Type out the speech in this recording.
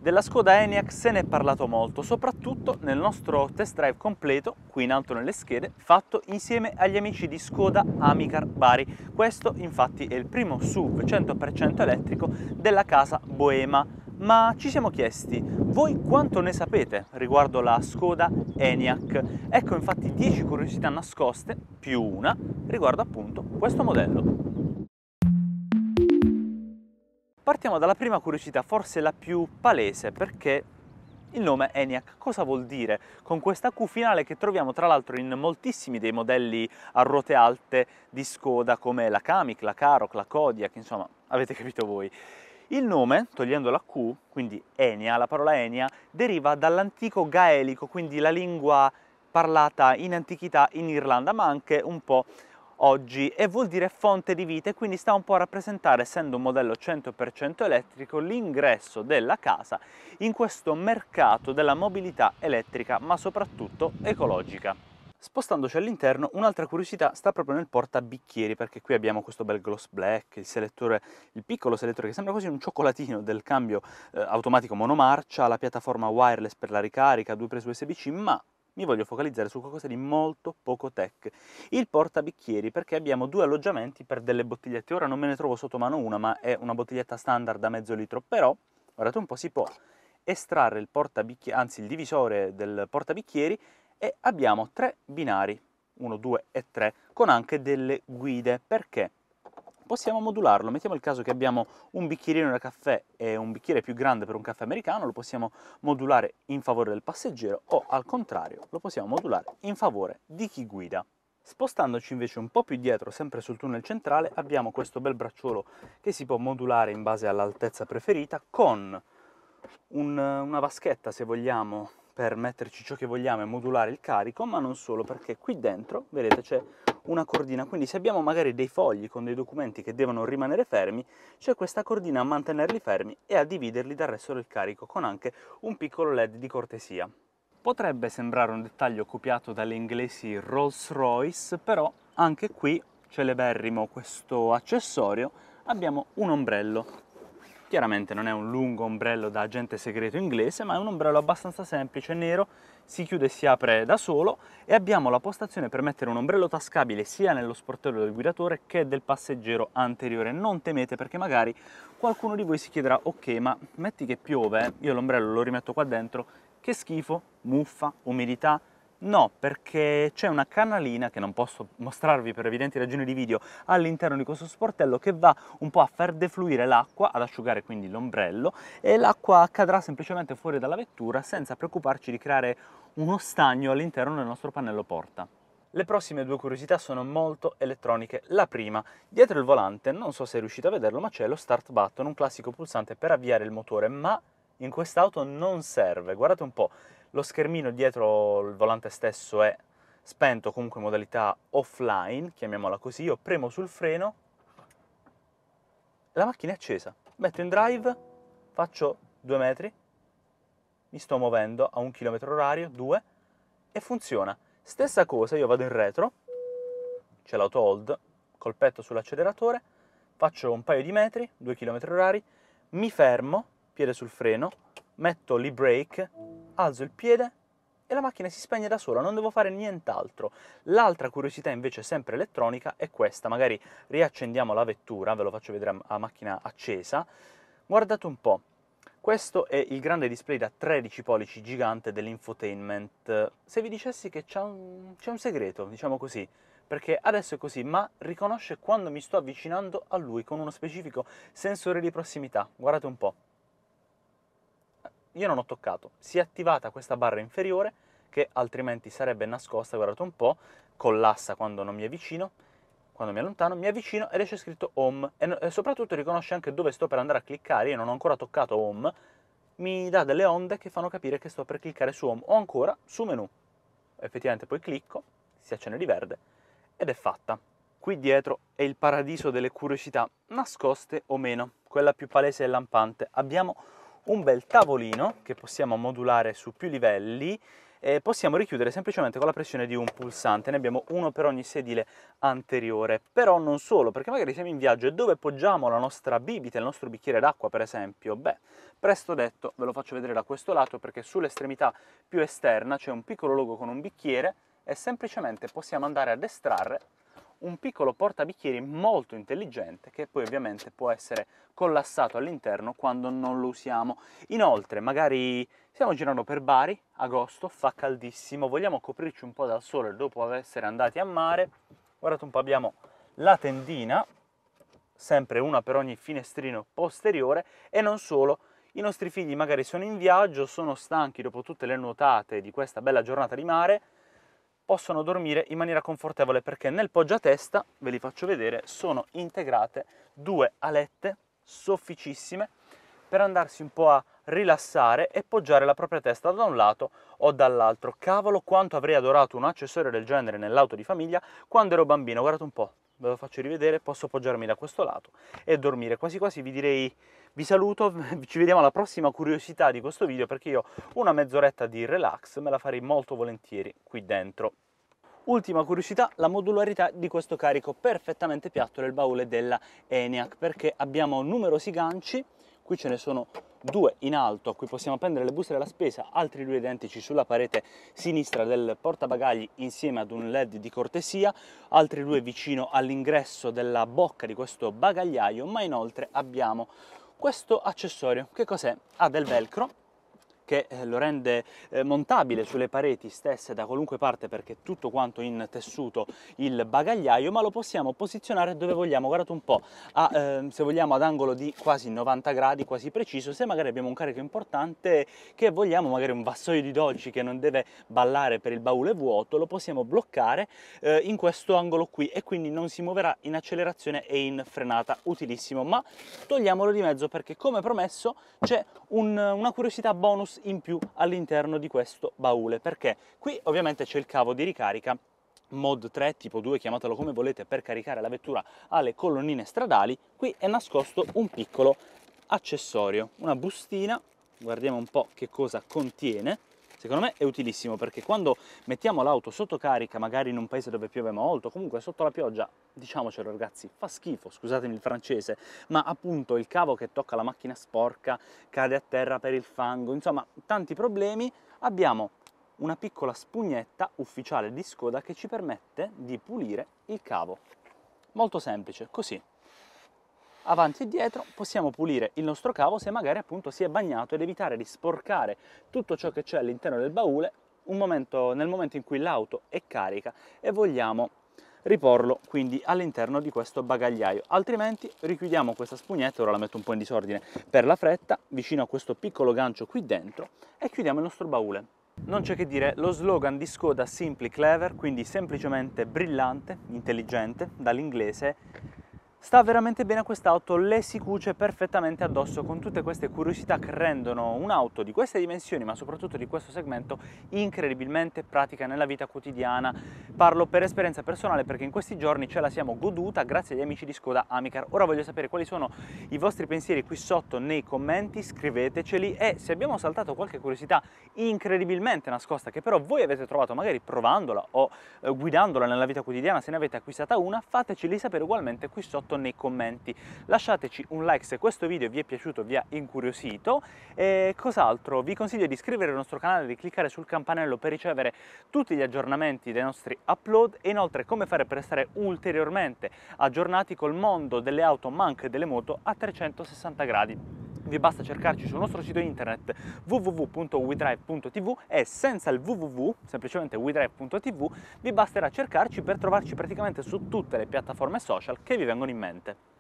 Della Skoda Enyaq se ne è parlato molto, soprattutto nel nostro test drive completo, qui in alto nelle schede, fatto insieme agli amici di Skoda Amicar Bari. Questo infatti è il primo SUV 100% elettrico della casa Boema. Ma ci siamo chiesti, voi quanto ne sapete riguardo la Skoda Enyaq? Ecco infatti 10 curiosità nascoste, più una, riguardo appunto questo modello. Partiamo dalla prima curiosità, forse la più palese, perché il nome Enyaq cosa vuol dire? Con questa Q finale che troviamo tra l'altro in moltissimi dei modelli a ruote alte di Skoda, come la Kamiq, la Karoq, la Kodiaq, insomma, avete capito voi. Il nome, togliendo la Q, quindi Enya, la parola Enya, deriva dall'antico gaelico, quindi la lingua parlata in antichità in Irlanda, ma anche un po' oggi, e vuol dire fonte di vita, e quindi sta un po' a rappresentare, essendo un modello 100% elettrico, l'ingresso della casa in questo mercato della mobilità elettrica, ma soprattutto ecologica. Spostandoci all'interno, un'altra curiosità sta proprio nel portabicchieri, perché qui abbiamo questo bel gloss black, il selettore, il piccolo selettore che sembra quasi un cioccolatino del cambio automatico monomarcia, la piattaforma wireless per la ricarica, due prese USB-C, ma mi voglio focalizzare su qualcosa di molto poco tech. Il portabicchieri, perché abbiamo due alloggiamenti per delle bottigliette. Ora non me ne trovo sotto mano una, ma è una bottiglietta standard da mezzo litro, però, guardate un po', si può estrarre il portabicchieri, anzi il divisore del portabicchieri, e abbiamo tre binari, 1, 2 e 3, con anche delle guide. Perché? Possiamo modularlo. Mettiamo il caso che abbiamo un bicchierino da caffè e un bicchiere più grande per un caffè americano, lo possiamo modulare in favore del passeggero, o al contrario lo possiamo modulare in favore di chi guida. Spostandoci invece un po' più dietro, sempre sul tunnel centrale, abbiamo questo bel bracciolo che si può modulare in base all'altezza preferita, con una vaschetta, se vogliamo, per metterci ciò che vogliamo e modulare il carico, ma non solo, perché qui dentro, vedete, c'è una cordina, quindi se abbiamo magari dei fogli con dei documenti che devono rimanere fermi, c'è questa cordina a mantenerli fermi e a dividerli dal resto del carico, con anche un piccolo LED di cortesia. Potrebbe sembrare un dettaglio copiato dalle inglesi Rolls-Royce, però anche qui, celeberrimo questo accessorio, abbiamo un ombrello. Chiaramente non è un lungo ombrello da agente segreto inglese, ma è un ombrello abbastanza semplice, nero, si chiude e si apre da solo, e abbiamo la postazione per mettere un ombrello tascabile sia nello sportello del guidatore che del passeggero anteriore. Non temete, perché magari qualcuno di voi si chiederà: ok, ma metti che piove, io l'ombrello lo rimetto qua dentro, che schifo, muffa, umidità. No, perché c'è una canalina, che non posso mostrarvi per evidenti ragioni di video, all'interno di questo sportello, che va un po' a far defluire l'acqua, ad asciugare quindi l'ombrello, e l'acqua cadrà semplicemente fuori dalla vettura senza preoccuparci di creare uno stagno all'interno del nostro pannello porta. Le prossime due curiosità sono molto elettroniche. La prima, dietro il volante, non so se riuscite a vederlo, ma c'è lo start button, un classico pulsante per avviare il motore, ma in quest'auto non serve. Guardate un po', lo schermino dietro il volante stesso è spento, comunque in modalità offline, chiamiamola così. Io premo sul freno, la macchina è accesa. Metto in drive, faccio 2 metri, mi sto muovendo a 1 km/h, 2, e funziona. Stessa cosa, io vado in retro, c'è l'auto hold, col petto sull'acceleratore, faccio un paio di metri, 2 km/h, mi fermo, piede sul freno, metto l'e-brake, alzo il piede e la macchina si spegne da sola, non devo fare nient'altro. L'altra curiosità invece, sempre elettronica, è questa. Magari riaccendiamo la vettura, ve lo faccio vedere a macchina accesa. Guardate un po', questo è il grande display da 13 pollici gigante dell'infotainment. Se vi dicessi che c'è un segreto, diciamo così, perché adesso è così, ma riconosce quando mi sto avvicinando a lui con uno specifico sensore di prossimità. Guardate un po'. Io non ho toccato, si è attivata questa barra inferiore, che altrimenti sarebbe nascosta, guardate un po', collassa quando non mi avvicino, quando mi allontano, mi avvicino ed esce scritto home, e soprattutto riconosce anche dove sto per andare a cliccare. Io non ho ancora toccato home, mi dà delle onde che fanno capire che sto per cliccare su home, o ancora su menu. Effettivamente poi clicco, si accende di verde, ed è fatta. Qui dietro è il paradiso delle curiosità, nascoste o meno. Quella più palese e lampante. Abbiamo un bel tavolino che possiamo modulare su più livelli e possiamo richiudere semplicemente con la pressione di un pulsante. Ne abbiamo uno per ogni sedile anteriore, però non solo, perché magari siamo in viaggio e dove poggiamo la nostra bibita, il nostro bicchiere d'acqua per esempio? Beh, presto detto, ve lo faccio vedere da questo lato, perché sull'estremità più esterna c'è un piccolo logo con un bicchiere e semplicemente possiamo andare ad estrarre un piccolo portabicchieri molto intelligente che poi ovviamente può essere collassato all'interno quando non lo usiamo. Inoltre, magari stiamo girando per Bari, agosto, fa caldissimo, vogliamo coprirci un po' dal sole dopo essere andati a mare. Guardate un po', abbiamo la tendina, sempre una per ogni finestrino posteriore, e non solo. I nostri figli magari sono in viaggio, sono stanchi dopo tutte le nuotate di questa bella giornata di mare, possono dormire in maniera confortevole perché nel poggiatesta, ve li faccio vedere, sono integrate due alette sofficissime per andarsi un po' a rilassare e poggiare la propria testa da un lato o dall'altro. Cavolo, quanto avrei adorato un accessorio del genere nell'auto di famiglia quando ero bambino. Guardate un po', ve lo faccio rivedere, posso poggiarmi da questo lato e dormire. Quasi quasi vi direi, vi saluto, ci vediamo alla prossima curiosità di questo video, perché io una mezz'oretta di relax me la farei molto volentieri qui dentro. Ultima curiosità, la modularità di questo carico perfettamente piatto del baule della ENIAC, perché abbiamo numerosi ganci, qui ce ne sono due in alto a cui possiamo appendere le buste della spesa, altri due identici sulla parete sinistra del portabagagli insieme ad un LED di cortesia, altri due vicino all'ingresso della bocca di questo bagagliaio, ma inoltre abbiamo questo accessorio. Che cos'è? Ha del velcro che lo rende montabile sulle pareti stesse da qualunque parte, perché è tutto quanto in tessuto il bagagliaio, ma lo possiamo posizionare dove vogliamo. Guardate un po', se vogliamo ad angolo di quasi 90 gradi, quasi preciso. Se magari abbiamo un carico importante che vogliamo, magari un vassoio di dolci che non deve ballare per il baule vuoto, lo possiamo bloccare in questo angolo qui e quindi non si muoverà in accelerazione e in frenata. Utilissimo, ma togliamolo di mezzo perché, come promesso, c'è una curiosità bonus in più all'interno di questo baule, perché qui ovviamente c'è il cavo di ricarica Mod 3 tipo 2, chiamatelo come volete, per caricare la vettura alle colonnine stradali. Qui è nascosto un piccolo accessorio, una bustina, guardiamo un po' che cosa contiene. Secondo me è utilissimo perché quando mettiamo l'auto sotto carica, magari in un paese dove piove molto, comunque sotto la pioggia, diciamocelo ragazzi, fa schifo, scusatemi il francese, ma appunto il cavo che tocca la macchina sporca, cade a terra per il fango, insomma tanti problemi. Abbiamo una piccola spugnetta ufficiale di Skoda che ci permette di pulire il cavo. Molto semplice, così. Avanti e dietro possiamo pulire il nostro cavo se magari appunto si è bagnato, ed evitare di sporcare tutto ciò che c'è all'interno del baule nel momento in cui l'auto è carica e vogliamo riporlo quindi all'interno di questo bagagliaio. Altrimenti richiudiamo questa spugnetta, ora la metto un po' in disordine per la fretta, vicino a questo piccolo gancio qui dentro, e chiudiamo il nostro baule. Non c'è che dire, lo slogan di Skoda Simply Clever, quindi semplicemente brillante, intelligente, dall'inglese, sta veramente bene a quest'auto, le si cuce perfettamente addosso con tutte queste curiosità che rendono un'auto di queste dimensioni, ma soprattutto di questo segmento, incredibilmente pratica nella vita quotidiana. Parlo per esperienza personale perché in questi giorni ce la siamo goduta grazie agli amici di Skoda Amicar. Ora voglio sapere quali sono i vostri pensieri qui sotto nei commenti, scriveteceli, e se abbiamo saltato qualche curiosità incredibilmente nascosta che però voi avete trovato magari provandola o guidandola nella vita quotidiana, se ne avete acquistata una, fateceli sapere ugualmente qui sotto nei commenti. Lasciateci un like se questo video vi è piaciuto, vi ha incuriosito, e cos'altro? Vi consiglio di iscrivervi al nostro canale, di cliccare sul campanello per ricevere tutti gli aggiornamenti dei nostri upload, e inoltre come fare per restare ulteriormente aggiornati col mondo delle auto ma anche delle moto a 360 gradi. Vi basta cercarci sul nostro sito internet www.wedrive.tv, e senza il www, semplicemente wedrive.tv, vi basterà cercarci per trovarci praticamente su tutte le piattaforme social che vi vengono in mente.